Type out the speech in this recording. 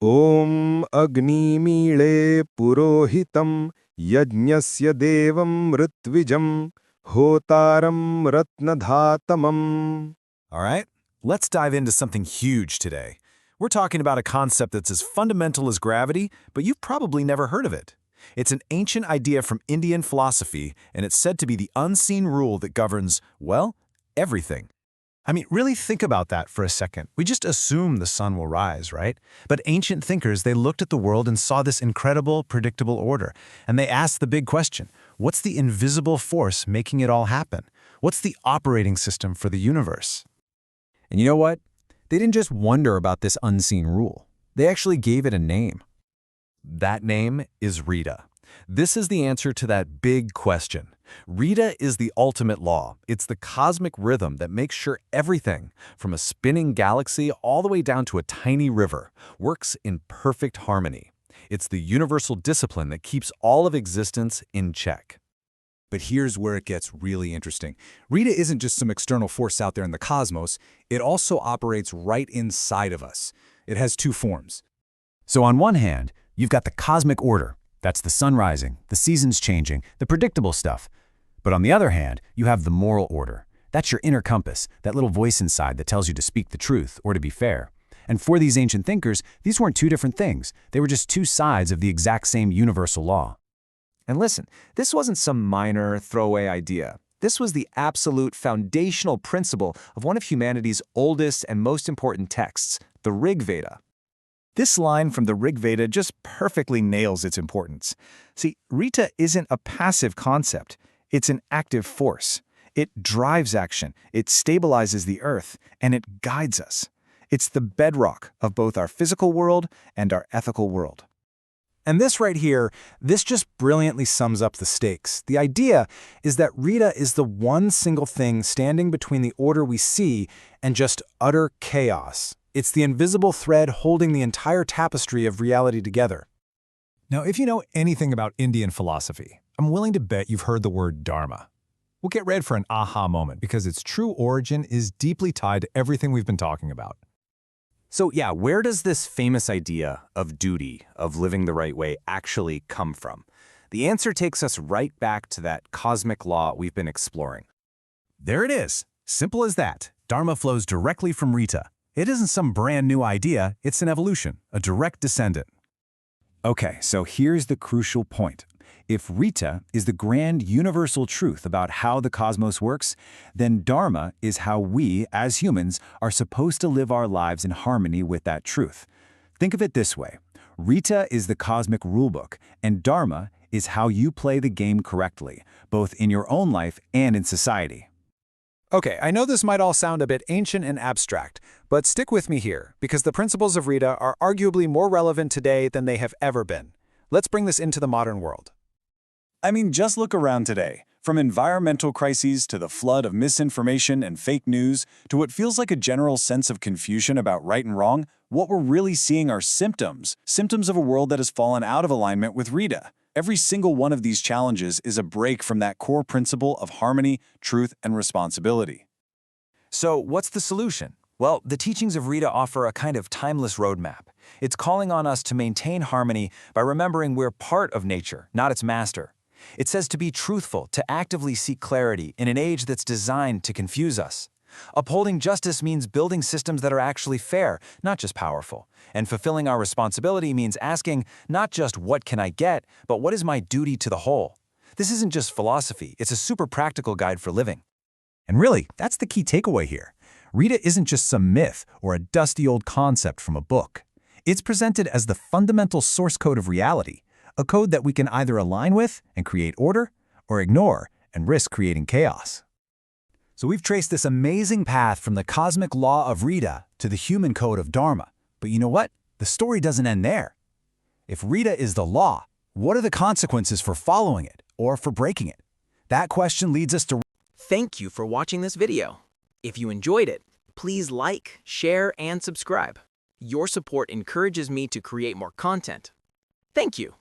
Om Agnimile Purohitam Yajnasya Devam Ritvijam Hotaram Ratnadhatamam. All right, let's dive into something huge today. We're talking about a concept that's as fundamental as gravity, but you've probably never heard of it. It's an ancient idea from Indian philosophy, and it's said to be the unseen rule that governs, well, everything. I mean, really think about that for a second. We just assume the sun will rise, right? But ancient thinkers, they looked at the world and saw this incredible, predictable order. And they asked the big question, what's the invisible force making it all happen? What's the operating system for the universe? And you know what? They didn't just wonder about this unseen rule. They actually gave it a name. That name is Ṛgveda. This is the answer to that big question. Ṛgveda is the ultimate law. It's the cosmic rhythm that makes sure everything, from a spinning galaxy all the way down to a tiny river, works in perfect harmony. It's the universal discipline that keeps all of existence in check. But here's where it gets really interesting. Ṛgveda isn't just some external force out there in the cosmos. It also operates right inside of us. It has two forms. So on one hand, you've got the cosmic order. That's the sun rising, the seasons changing, the predictable stuff. But on the other hand, you have the moral order. That's your inner compass, that little voice inside that tells you to speak the truth or to be fair. And for these ancient thinkers, these weren't two different things. They were just two sides of the exact same universal law. And listen, this wasn't some minor, throwaway idea. This was the absolute foundational principle of one of humanity's oldest and most important texts, the Ṛgveda. This line from the Ṛgveda just perfectly nails its importance. See, Ṛgveda isn't a passive concept. It's an active force. It drives action, it stabilizes the earth, and it guides us. It's the bedrock of both our physical world and our ethical world. And this right here, this just brilliantly sums up the stakes. The idea is that Ṛgveda is the one single thing standing between the order we see and just utter chaos. It's the invisible thread holding the entire tapestry of reality together. Now, if you know anything about Indian philosophy, I'm willing to bet you've heard the word Dharma. We'll get ready for an aha moment because its true origin is deeply tied to everything we've been talking about. So yeah, where does this famous idea of duty, of living the right way, actually come from? The answer takes us right back to that cosmic law we've been exploring. There it is. Simple as that. Dharma flows directly from Ṛgveda. It isn't some brand new idea, it's an evolution, a direct descendant. Okay, so here's the crucial point. If Ṛgveda is the grand universal truth about how the cosmos works, then Dharma is how we, as humans, are supposed to live our lives in harmony with that truth. Think of it this way. Ṛgveda is the cosmic rulebook, and Dharma is how you play the game correctly, both in your own life and in society. Okay, I know this might all sound a bit ancient and abstract, but stick with me here, because the principles of Ṛgveda are arguably more relevant today than they have ever been. Let's bring this into the modern world. I mean, just look around today. From environmental crises to the flood of misinformation and fake news to what feels like a general sense of confusion about right and wrong, what we're really seeing are symptoms of a world that has fallen out of alignment with Ṛgveda. Every single one of these challenges is a break from that core principle of harmony, truth, and responsibility. So what's the solution? Well, the teachings of Ṛgveda offer a kind of timeless roadmap. It's calling on us to maintain harmony by remembering we're part of nature, not its master. It says to be truthful, to actively seek clarity in an age that's designed to confuse us. Upholding justice means building systems that are actually fair, not just powerful. And fulfilling our responsibility means asking not just what can I get, but what is my duty to the whole. This isn't just philosophy, it's a super practical guide for living. And really, that's the key takeaway here. Ṛgveda isn't just some myth or a dusty old concept from a book. It's presented as the fundamental source code of reality, a code that we can either align with and create order, or ignore and risk creating chaos. So we've traced this amazing path from the cosmic law of Ṛgveda to the human code of Dharma. But you know what? The story doesn't end there. If Ṛgveda is the law, what are the consequences for following it or for breaking it? That question leads us to... Thank you for watching this video. If you enjoyed it, please like, share, and subscribe. Your support encourages me to create more content. Thank you.